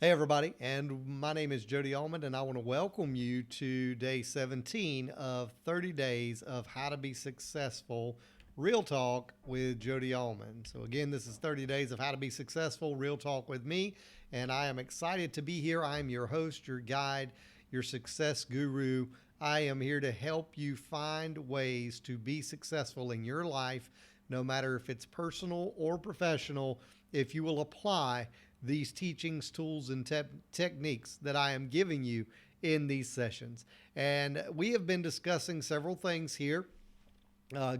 Hey, everybody, and my name is Jody Almond, and I want to welcome you to day 17 of 30 days of how to be successful. Real talk with Jody Almond. So, again, this is 30 days of how to be successful, real talk with me, and I am excited to be here. I am your host, your guide, your success guru. I am here to help you find ways to be successful in your life, no matter if it's personal or professional, if you will apply these teachings, tools, and techniques that I am giving you in these sessions. And we have been discussing several things here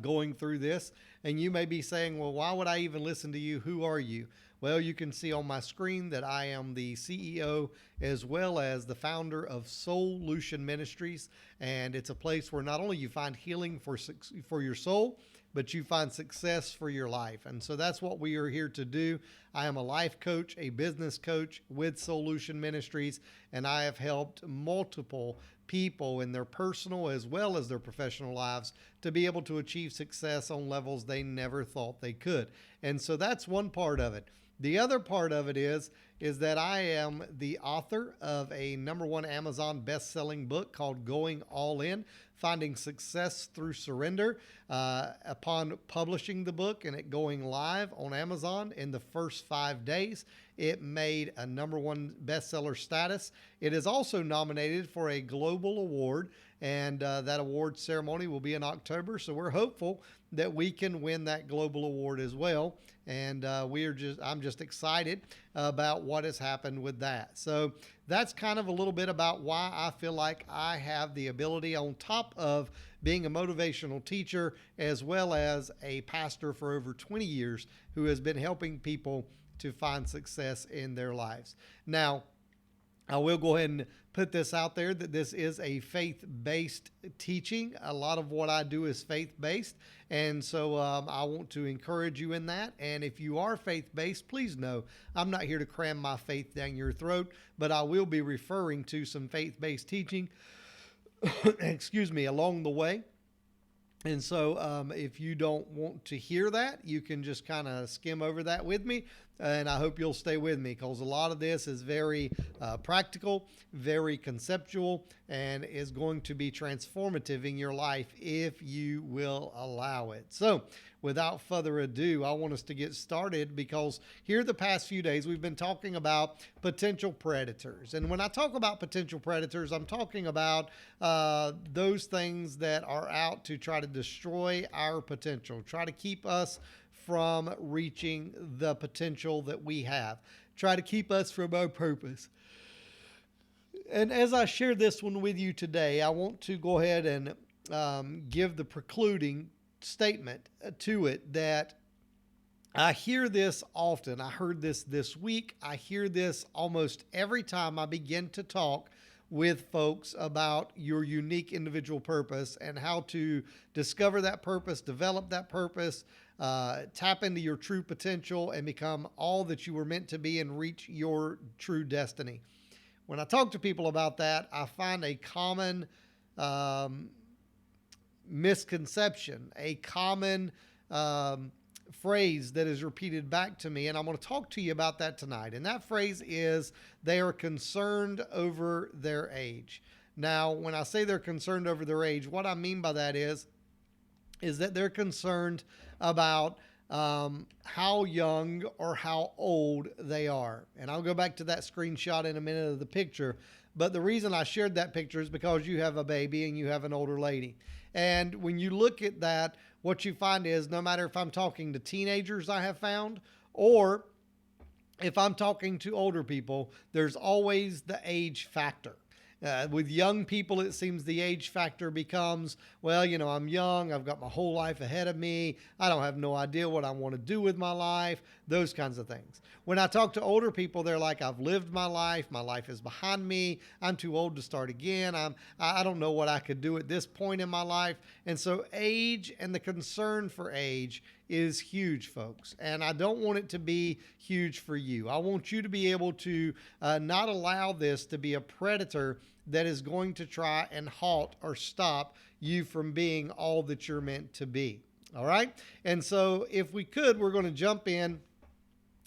going through this. And you may be saying, well, why would I even listen to you? Who are you? Well, you can see on my screen that I am the CEO as well as the founder of Solution Ministries. And it's a place where not only you find healing for your soul, but you find success for your life. And so that's what we are here to do. I am a life coach, a business coach with Solution Ministries, and I have helped multiple people in their personal as well as their professional lives to be able to achieve success on levels they never thought they could. And so that's one part of it. The other part of it is that I am the author of a #1 Amazon best-selling book called Going All In, Finding Success Through Surrender. Upon publishing the book and it going live on Amazon in the first 5 days, it made a #1 bestseller status. It is also nominated for a global award, and that award ceremony will be in October. So we're hopeful that we can win that global award as well. And I'm just excited about what has happened with that. So that's kind of a little bit about why I feel like I have the ability, on top of being a motivational teacher as well as a pastor for over 20 years, who has been helping people to find success in their lives. Now, I will go ahead and put this out there that this is a faith-based teaching. A lot of what I do is faith-based. And so I want to encourage you in that. And if you are faith-based, please know I'm not here to cram my faith down your throat, but I will be referring to some faith-based teaching, along the way. And so if you don't want to hear that, you can just kind of skim over that with me. And I hope you'll stay with me, because a lot of this is very practical, very conceptual, and is going to be transformative in your life if you will allow it. So without further ado, I want us to get started, because here the past few days we've been talking about potential predators. And when I talk about potential predators, I'm talking about those things that are out to try to destroy our potential, try to keep us from reaching the potential that we have, try to keep us from our purpose. And as I share this one with you today, I want to go ahead and give the precluding statement to it, that I hear this often. I heard this week. I hear this almost every time I begin to talk with folks about your unique individual purpose and how to discover that purpose, develop that purpose, tap into your true potential, and become all that you were meant to be and reach your true destiny. When I talk to people about that, I find a common misconception, a common phrase that is repeated back to me, and I'm going to talk to you about that tonight. And that phrase is, they are concerned over their age. Now, when I say they're concerned over their age, what I mean by that is that they're concerned about how young or how old they are. And I'll go back to that screenshot in a minute of the picture. But the reason I shared that picture is because you have a baby and you have an older lady. And when you look at that, what you find is, no matter if I'm talking to teenagers, I have found, or if I'm talking to older people, there's always the age factor. With young people, it seems the age factor becomes, well, I'm young, I've got my whole life ahead of me, I don't have no idea what I want to do with my life, those kinds of things. When I talk to older people, they're like, I've lived my life is behind me, I'm too old to start again, I don't know what I could do at this point in my life. And so age and the concern for age is huge, folks. And I don't want it to be huge for you. I want you to be able to not allow this to be a predator that is going to try and halt or stop you from being all that you're meant to be. All right? And so if we could, we're going to jump in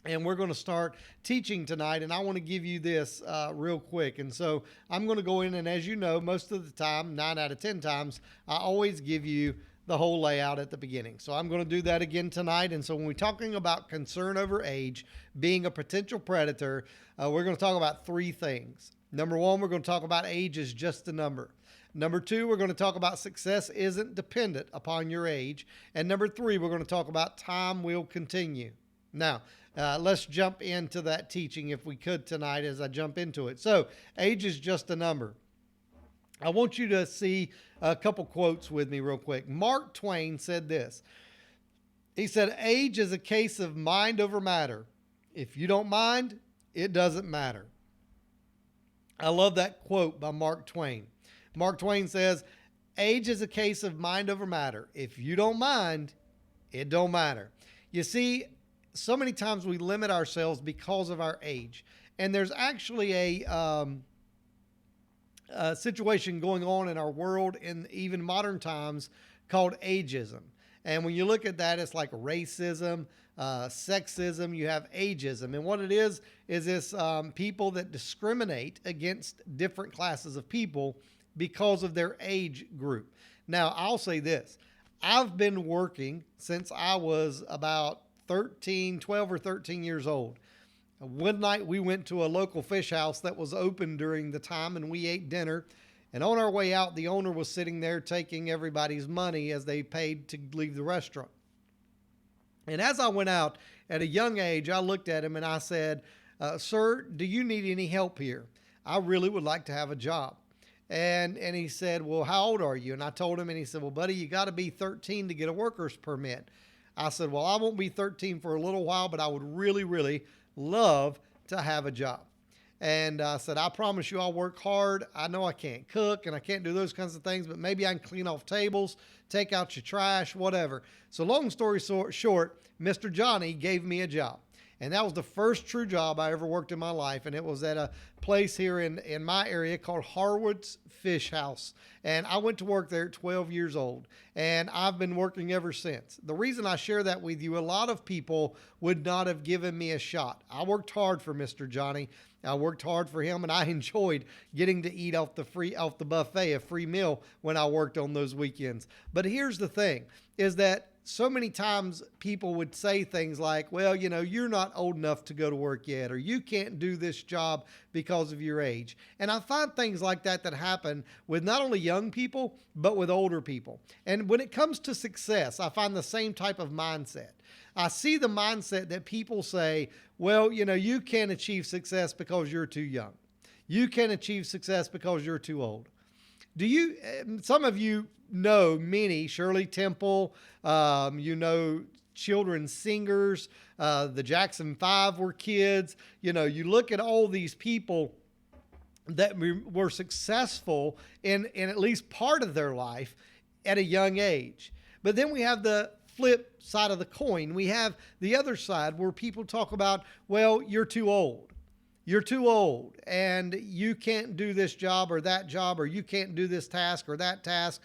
And we're going to start teaching tonight, and I want to give you this real quick. And so I'm going to go in, and as you know, most of the time, 9 out of 10 times, I always give you the whole layout at the beginning. So I'm going to do that again tonight. And so when we're talking about concern over age, being a potential predator, we're going to talk about 3 things. Number 1, we're going to talk about age is just a number. Number 2, we're going to talk about success isn't dependent upon your age. And number 3, we're going to talk about time will continue. Now, let's jump into that teaching if we could tonight as I jump into it. So, age is just a number. I want you to see a couple quotes with me real quick. Mark Twain said this. He said, age is a case of mind over matter. If you don't mind, it doesn't matter. I love that quote by Mark Twain. Mark Twain says, age is a case of mind over matter. If you don't mind, it don't matter. You see, so many times we limit ourselves because of our age. And there's actually a situation going on in our world in even modern times called ageism. And when you look at that, it's like racism, sexism, you have ageism. And what it is this people that discriminate against different classes of people because of their age group. Now, I'll say this. I've been working since I was about 12 or 13 years old. One night we went to a local fish house that was open during the time, and we ate dinner. And on our way out, the owner was sitting there taking everybody's money as they paid to leave the restaurant. And as I went out at a young age, I looked at him and I said, sir, do you need any help here? I really would like to have a job. And he said, well, how old are you? And I told him, and he said, well, buddy, you got to be 13 to get a worker's permit. I said, well, I won't be 13 for a little while, but I would really, really love to have a job. And I said, I promise you I'll work hard. I know I can't cook and I can't do those kinds of things, but maybe I can clean off tables, take out your trash, whatever. So long story short, Mr. Johnny gave me a job. And that was the first true job I ever worked in my life. And it was at a place here in my area called Harwood's Fish House. And I went to work there at 12 years old. And I've been working ever since. The reason I share that with you, a lot of people would not have given me a shot. I worked hard for Mr. Johnny. I worked hard for him, and I enjoyed getting to eat off the buffet, a free meal when I worked on those weekends. But here's the thing, is that so many times people would say things like, well, you know, you're not old enough to go to work yet, or you can't do this job because of your age. And I find things like that happen with not only young people, but with older people. And when it comes to success, I find the same type of mindset. I see the mindset that people say, well, you know, you can't achieve success because you're too young. You can't achieve success because you're too old. Some of you know many, Shirley Temple, you know, children's singers, the Jackson 5 were kids. You know, you look at all these people that were successful in at least part of their life at a young age. But then we have the flip side of the coin. We have the other side where people talk about, well, you're too old. You're too old and you can't do this job or that job, or you can't do this task or that task,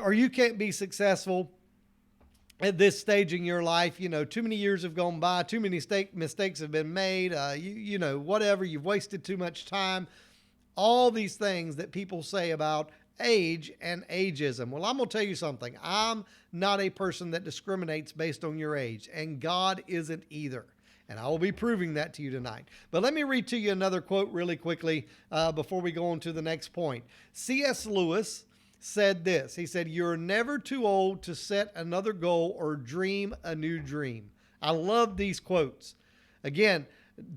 or you can't be successful at this stage in your life. You know, too many years have gone by, too many mistakes have been made, you know, whatever, you've wasted too much time. All these things that people say about age and ageism. Well, I'm going to tell you something. I'm not a person that discriminates based on your age, and God isn't either. And I will be proving that to you tonight. But let me read to you another quote really quickly before we go on to the next point. C.S. Lewis said this. He said, you're never too old to set another goal or dream a new dream. I love these quotes. Again,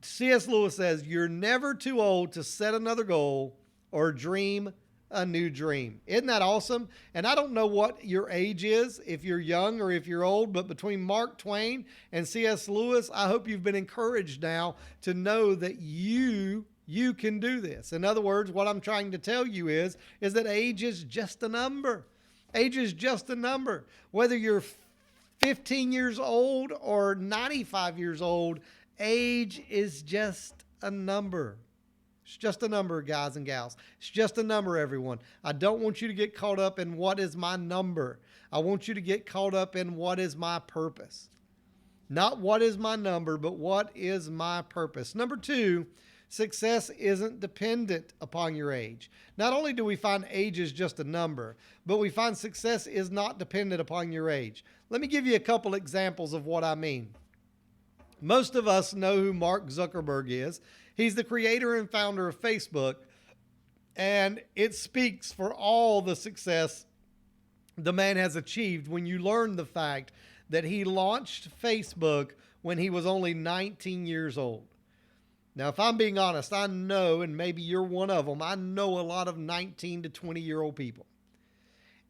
C.S. Lewis says, you're never too old to set another goal or dream a new dream. Isn't that awesome? And I don't know what your age is, if you're young or if you're old, but between Mark Twain and C.S. Lewis, I hope you've been encouraged now to know that you can do this. In other words, what I'm trying to tell you is that age is just a number. Age is just a number. Whether you're 15 years old or 95 years old, age is just a number. It's just a number, guys and gals. It's just a number, everyone. I don't want you to get caught up in what is my number. I want you to get caught up in what is my purpose. Not what is my number, but what is my purpose. Number 2, success isn't dependent upon your age. Not only do we find age is just a number, but we find success is not dependent upon your age. Let me give you a couple examples of what I mean. Most of us know who Mark Zuckerberg is. He's the creator and founder of Facebook, and it speaks for all the success the man has achieved when you learn the fact that he launched Facebook when he was only 19 years old. Now, if I'm being honest, I know, and maybe you're one of them, I know a lot of 19 to 20-year-old people.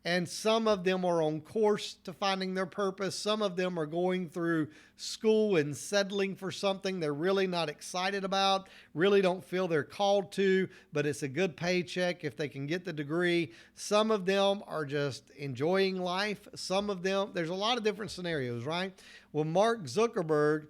And some of them are on course to finding their purpose. Some of them are going through school and settling for something they're really not excited about, really don't feel they're called to, but it's a good paycheck if they can get the degree. Some of them are just enjoying life. Some of them, there's a lot of different scenarios, right? Well, Mark Zuckerberg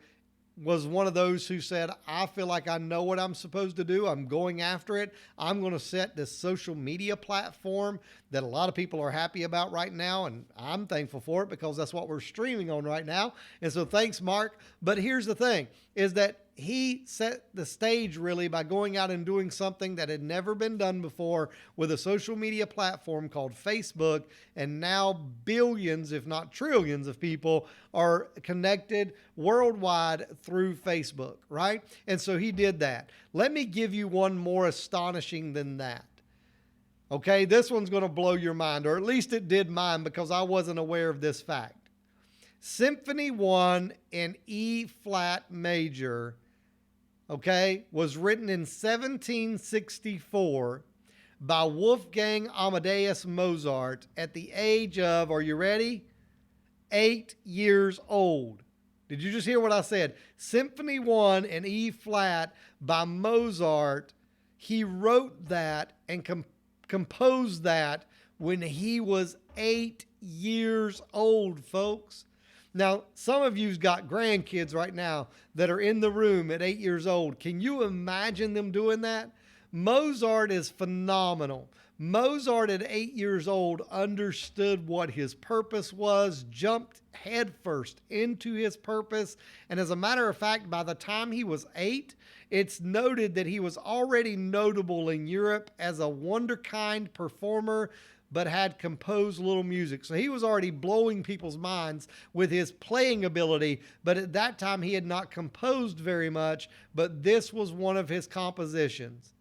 was one of those who said, I feel like I know what I'm supposed to do. I'm going after it. I'm going to set this social media platform that a lot of people are happy about right now. And I'm thankful for it because that's what we're streaming on right now. And so thanks, Mark. But here's the thing is that he set the stage really by going out and doing something that had never been done before with a social media platform called Facebook. And now billions, if not trillions of people are connected worldwide through Facebook, right? And so he did that. Let me give you one more astonishing than that. Okay, this one's going to blow your mind, or at least it did mine because I wasn't aware of this fact. Symphony 1 in E flat major, okay, was written in 1764 by Wolfgang Amadeus Mozart at the age of, are you ready? 8 years old. Did you just hear what I said? Symphony 1 in E flat by Mozart. He wrote that and composed that when he was 8 years old, folks. Now, some of you've got grandkids right now that are in the room at 8 years old. Can you imagine them doing that? Mozart is phenomenal. Mozart at 8 years old understood what his purpose was, jumped headfirst into his purpose. And as a matter of fact, by the time he was 8, it's noted that he was already notable in Europe as a wonderkind performer, but had composed little music. So he was already blowing people's minds with his playing ability, but at that time he had not composed very much, but this was one of his compositions.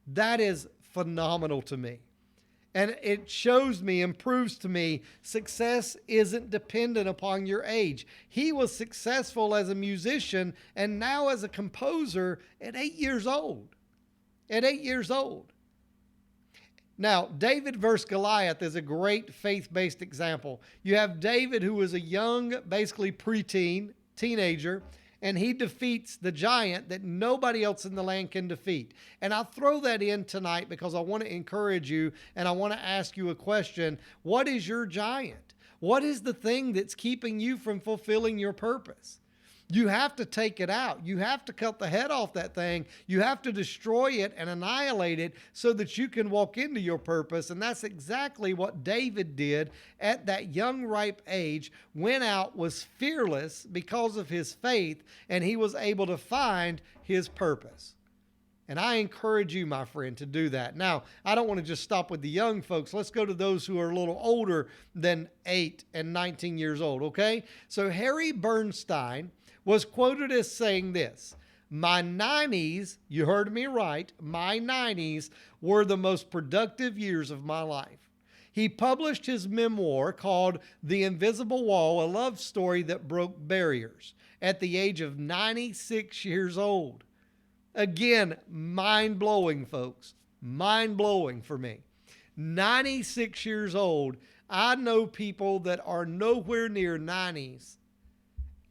That is phenomenal to me. And it shows me and proves to me success isn't dependent upon your age. He was successful as a musician and now as a composer at 8 years old. At 8 years old. Now, David versus Goliath is a great faith-based example. You have David, who was a young, basically preteen, teenager, and he defeats the giant that nobody else in the land can defeat. And I throw that in tonight because I want to encourage you and I want to ask you a question. What is your giant? What is the thing that's keeping you from fulfilling your purpose? You have to take it out. You have to cut the head off that thing. You have to destroy it and annihilate it so that you can walk into your purpose. And that's exactly what David did at that young, ripe age. Went out, was fearless because of his faith, and he was able to find his purpose. And I encourage you, my friend, to do that. Now, I don't want to just stop with the young folks. Let's go to those who are a little older than 8 and 19 years old, okay? So Harry Bernstein was quoted as saying this: my 90s, you heard me right, my 90s were the most productive years of my life. He published his memoir called The Invisible Wall, a love story that broke barriers, at the age of 96 years old. Again, mind-blowing, folks. Mind-blowing for me. 96 years old. I know people that are nowhere near 90s,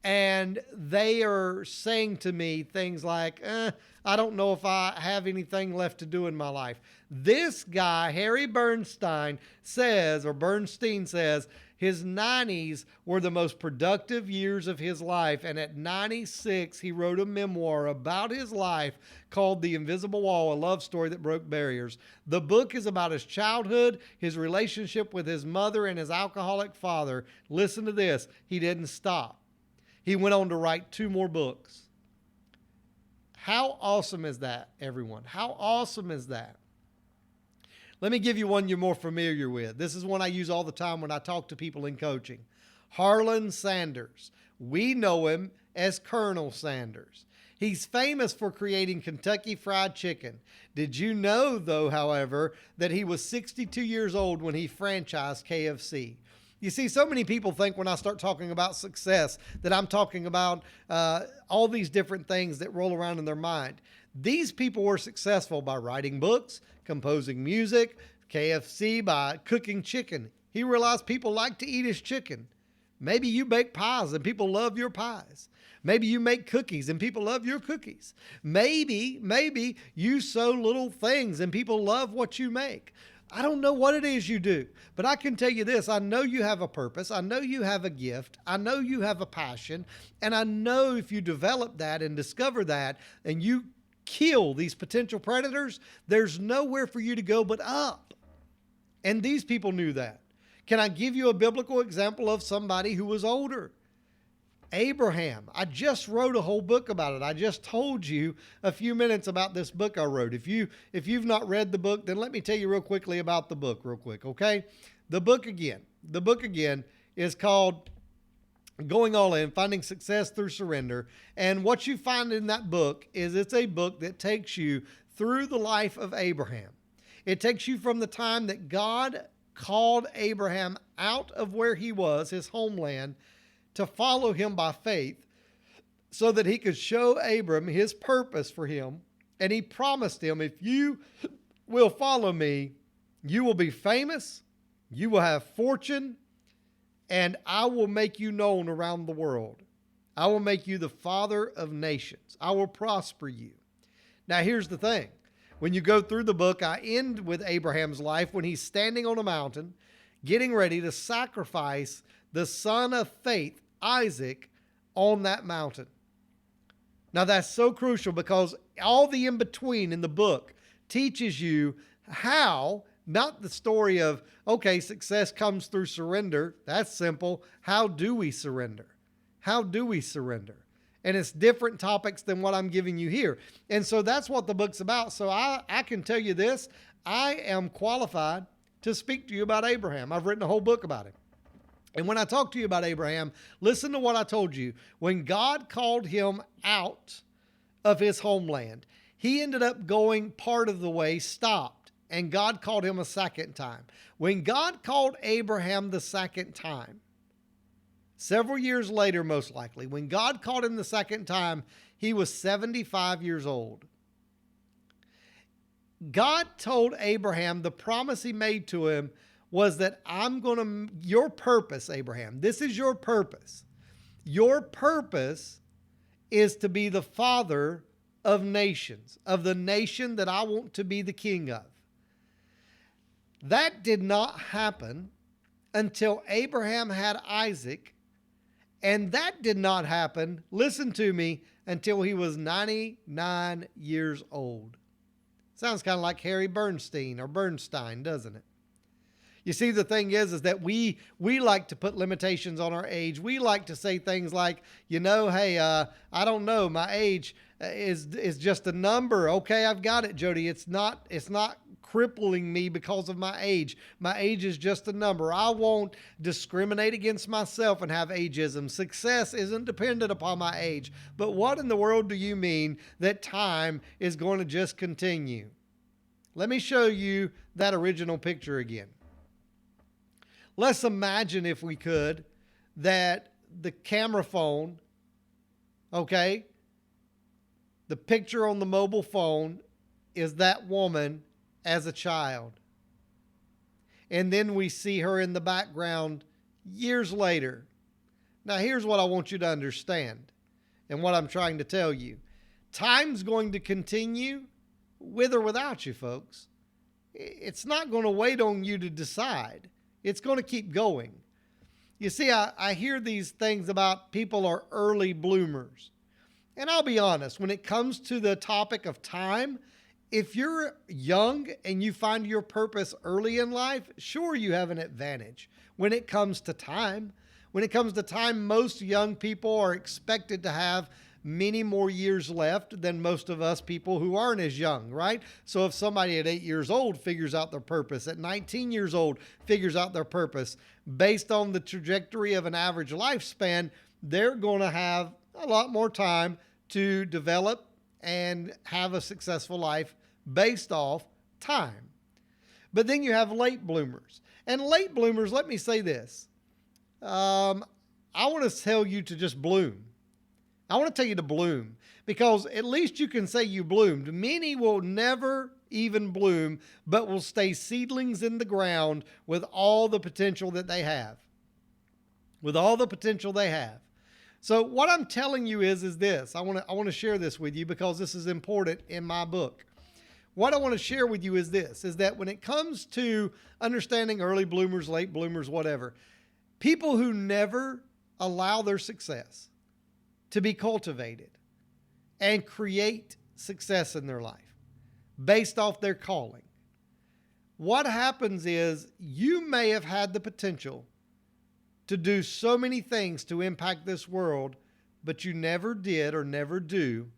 and they are saying to me things like, I don't know if I have anything left to do in my life. This guy, Harry Bernstein, says, his 90s were the most productive years of his life. And at 96, he wrote a memoir about his life called The Invisible Wall, a love story that broke barriers. The book is about his childhood, his relationship with his mother and his alcoholic father. Listen to this. He didn't stop. he went on to write 2 more books. How awesome is that, everyone? How awesome is that? Let me give you one you're more familiar with. This is one I use all the time when I talk to people in coaching. Harlan Sanders. We know him as Colonel Sanders. He's famous for creating Kentucky Fried Chicken. Did you know, though, however, that he was 62 years old when he franchised KFC? You see, so many people think when I start talking about success that I'm talking about all these different things that roll around in their mind. These people were successful by writing books, composing music, KFC by cooking chicken. He realized people like to eat his chicken. Maybe you bake pies and people love your pies. Maybe you make cookies and people love your cookies. Maybe you sew little things and people love what you make. I don't know what it is you do, but I can tell you this. I know you have a purpose. I know you have a gift. I know you have a passion. And I know if you develop that and discover that and you kill these potential predators, there's nowhere for you to go but up. And these people knew that. Can I give you a biblical example of somebody who was older? Abraham. I just wrote a whole book about it. I just told you a few minutes about this book I wrote. If you've not read the book, then let me tell you real quickly about the book real quick, okay? The book again is called Going All In, Finding Success Through Surrender. And what you find in that book is it's a book that takes you through the life of Abraham. It takes you from the time that God called Abraham out of where he was, his homeland, to follow him by faith so that he could show Abram his purpose for him. And he promised him, if you will follow me, you will be famous, you will have fortune, and I will make you known around the world. I will make you the father of nations. I will prosper you. Now, here's the thing. When you go through the book, I end with Abraham's life when he's standing on a mountain, getting ready to sacrifice the son of faith, Isaac, on that mountain. Now, that's so crucial because all the in-between in the book teaches you how, not the story of, okay, success comes through surrender. That's simple. How do we surrender? How do we surrender? And it's different topics than what I'm giving you here. And so that's what the book's about. So I can tell you this. I am qualified to speak to you about Abraham. I've written a whole book about him. And when I talk to you about Abraham, listen to what I told you. When God called him out of his homeland, he ended up going part of the way, stopped, and God called him a second time. When God called Abraham the second time, several years later, most likely, when God called him the second time, he was 75 years old. God told Abraham the promise he made to him was that your purpose, Abraham, this is your purpose. Your purpose is to be the father of nations, of the nation that I want to be the king of. That did not happen until Abraham had Isaac, and that did not happen, listen to me, until he was 99 years old. Sounds kind of like Harry Bernstein, doesn't it? You see, the thing is that we like to put limitations on our age. We like to say things like, hey, I don't know, my age is just a number. Okay, I've got it, Jody. It's not crippling me because of my age. My age is just a number. I won't discriminate against myself and have ageism. Success isn't dependent upon my age. But what in the world do you mean that time is going to just continue? Let me show you that original picture again. Let's imagine, if we could, that the camera phone, okay, the picture on the mobile phone is that woman as a child. And then we see her in the background years later. Now, here's what I want you to understand and what I'm trying to tell you. Time's going to continue with or without you, folks. It's not going to wait on you to decide. It's going to keep going. You see, I hear these things about people are early bloomers. And I'll be honest, when it comes to the topic of time, if you're young and you find your purpose early in life, sure, you have an advantage when it comes to time. When it comes to time, most young people are expected to have many more years left than most of us people who aren't as young, right? So if somebody at 8 years old figures out their purpose, at 19 years old figures out their purpose, based on the trajectory of an average lifespan, they're going to have a lot more time to develop and have a successful life based off time. But then you have late bloomers. And late bloomers, let me say this. I want to tell you to just bloom. I want to tell you to bloom, because at least you can say you bloomed. Many will never even bloom, but will stay seedlings in the ground with all the potential that they have. With all the potential they have. So what I'm telling you is this. I want to share this with you because this is important in my book. What I want to share with you is this, is that when it comes to understanding early bloomers, late bloomers, whatever, people who never allow their success to be cultivated and create success in their life based off their calling, what happens is you may have had the potential to do so many things to impact this world, but you never did or never do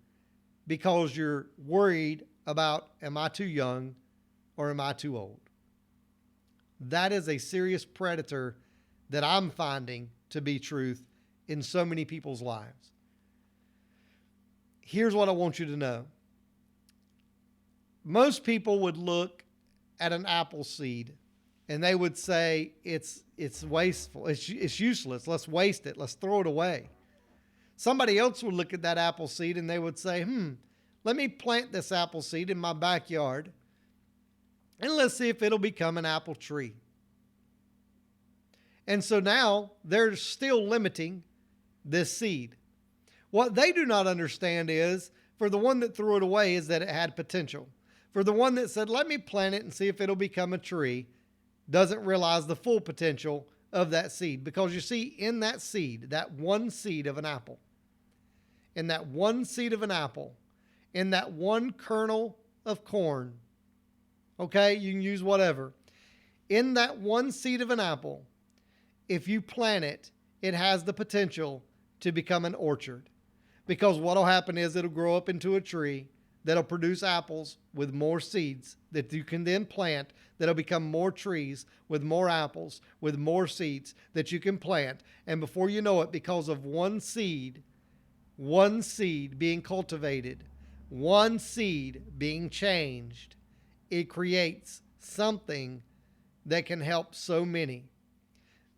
because you're worried about, am I too young or am I too old? That is a serious predator that I'm finding to be truth in so many people's lives. Here's what I want you to know. Most people would look at an apple seed and they would say, it's wasteful, it's useless, let's waste it, let's throw it away. Somebody else would look at that apple seed and they would say, let me plant this apple seed in my backyard and let's see if it'll become an apple tree. And so now they're still limiting this seed. What they do not understand is, for the one that threw it away, is that it had potential. For the one that said, let me plant it and see if it'll become a tree, doesn't realize the full potential of that seed. Because you see, in that seed, that one seed of an apple, in that one seed of an apple, in that one kernel of corn, okay, you can use whatever, in that one seed of an apple, if you plant it, it has the potential to become an orchard. Because what will happen is it'll grow up into a tree that'll produce apples with more seeds that you can then plant, that'll become more trees with more apples, with more seeds that you can plant. And before you know it, because of one seed being cultivated, one seed being changed, it creates something that can help so many.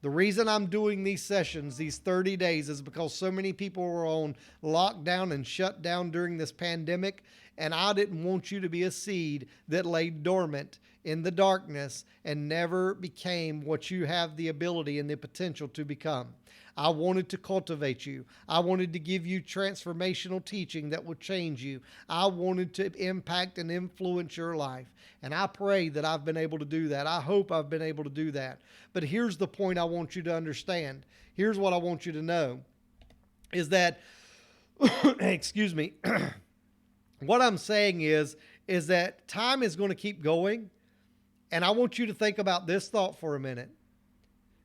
The reason I'm doing these sessions, these 30 days, is because so many people were on lockdown and shut down during this pandemic, and I didn't want you to be a seed that lay dormant in the darkness and never became what you have the ability and the potential to become. I wanted to cultivate you. I wanted to give you transformational teaching that would change you. I wanted to impact and influence your life. And I pray that I've been able to do that. I hope I've been able to do that. But here's the point I want you to understand. Here's what I want you to know is that, excuse me, what I'm saying is that time is going to keep going. And I want you to think about this thought for a minute.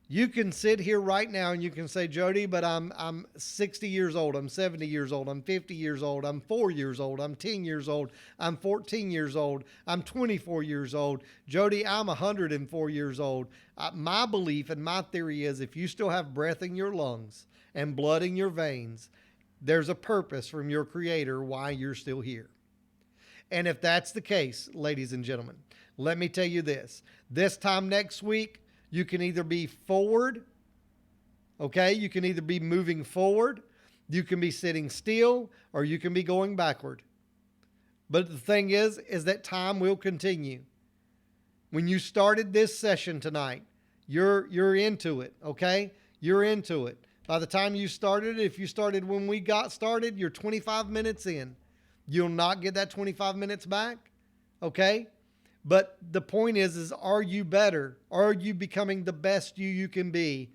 You can sit here right now and you can say, Jody, but I'm 60 years old, I'm 70 years old, I'm 50 years old, I'm 4 years old, I'm 10 years old, I'm 14 years old, I'm 24 years old. Jody, I'm 104 years old. My belief and my theory is if you still have breath in your lungs and blood in your veins, there's a purpose from your Creator why you're still here. And if that's the case, ladies and gentlemen, let me tell you this. This time next week, you can either be forward, okay? You can either be moving forward, you can be sitting still, or you can be going backward. But the thing is that time will continue. When you started this session tonight, you're into it, okay? You're into it. By the time you started, if you started when we got started, you're 25 minutes in. You'll not get that 25 minutes back, okay? But the point is are you better? Are you becoming the best you can be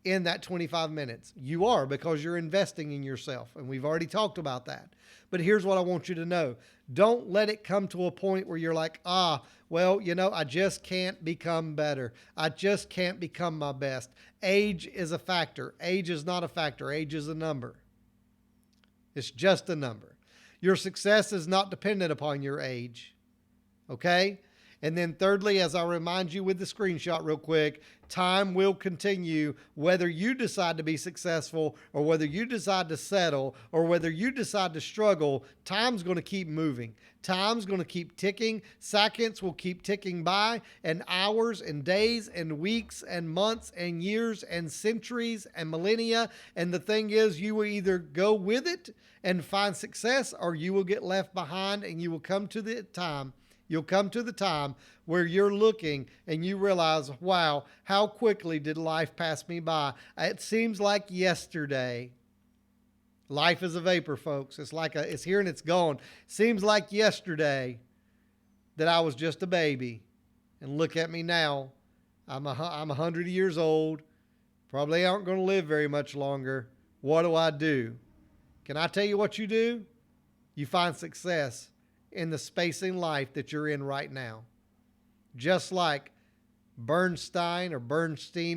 in that 25 minutes. You are, because you're investing in yourself. And we've already talked about that. But here's what I want you to know. Don't let it come to a point where you're like, well, I just can't become better. I just can't become my best. Age is a factor. Age is not a factor. Age is a number. It's just a number. Your success is not dependent upon your age. Okay? And then thirdly, as I remind you with the screenshot real quick, time will continue whether you decide to be successful or whether you decide to settle or whether you decide to struggle. Time's going to keep moving. Time's going to keep ticking. Seconds will keep ticking by, and hours and days and weeks and months and years and centuries and millennia. And the thing is, you will either go with it and find success, or you will get left behind, and you will come to the time You'll come to the time where you're looking and you realize, wow, how quickly did life pass me by? It seems like yesterday. Life is a vapor, folks. It's here and it's gone. Seems like yesterday that I was just a baby. And look at me now. I'm 100 years old. Probably aren't going to live very much longer. What do? Can I tell you what you do? You find success in the space in life that you're in right now. Just like Bernstein,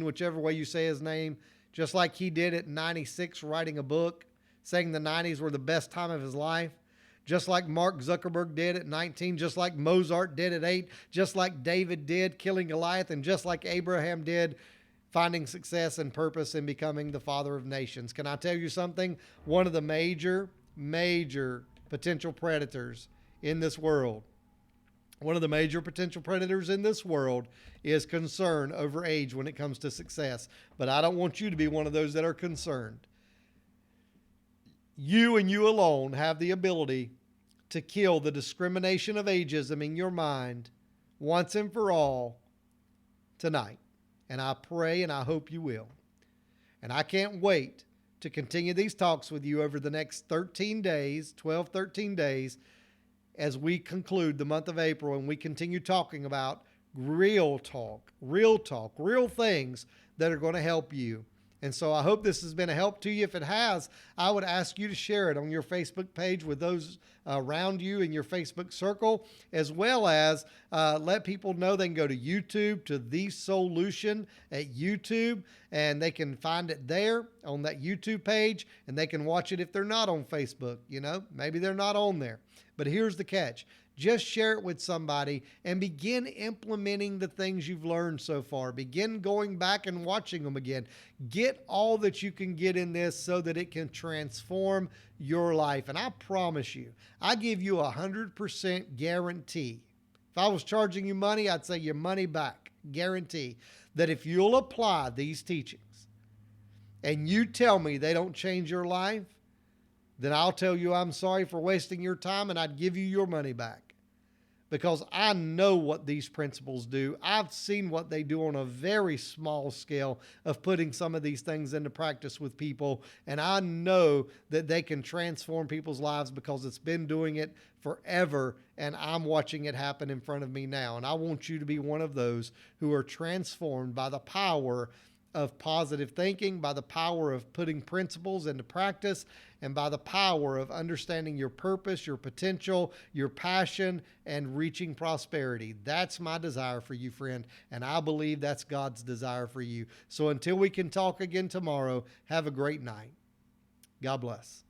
whichever way you say his name, just like he did at 96 writing a book, saying the 90s were the best time of his life. Just like Mark Zuckerberg did at 19, just like Mozart did at 8, just like David did killing Goliath, and just like Abraham did finding success and purpose and becoming the father of nations. Can I tell you something? One of the major potential predators in this world, is concern over age when it comes to success. But I don't want you to be one of those that are concerned. You and you alone have the ability to kill the discrimination of ageism in your mind once and for all tonight. And I pray and I hope you will. And I can't wait to continue these talks with you over the next 13 days, as we conclude the month of April and we continue talking about real things that are going to help you. And so I hope this has been a help to you. If it has, I would ask you to share it on your Facebook page with those around you in your Facebook circle, as well as let people know they can go to YouTube, to The Solution at YouTube, and they can find it there on that YouTube page, and they can watch it if they're not on Facebook. Maybe they're not on there. But here's the catch. Just share it with somebody and begin implementing the things you've learned so far. Begin going back and watching them again. Get all that you can get in this so that it can transform your life. And I promise you, I give you 100% guarantee. If I was charging you money, I'd say your money back. Guarantee that if you'll apply these teachings and you tell me they don't change your life, then I'll tell you I'm sorry for wasting your time, and I'd give you your money back. Because I know what these principles do. I've seen what they do on a very small scale of putting some of these things into practice with people. And I know that they can transform people's lives because it's been doing it forever. And I'm watching it happen in front of me now. And I want you to be one of those who are transformed by the power of positive thinking, by the power of putting principles into practice, and by the power of understanding your purpose, your potential, your passion, and reaching prosperity. That's my desire for you, friend, and I believe that's God's desire for you. So until we can talk again tomorrow, have a great night. God bless.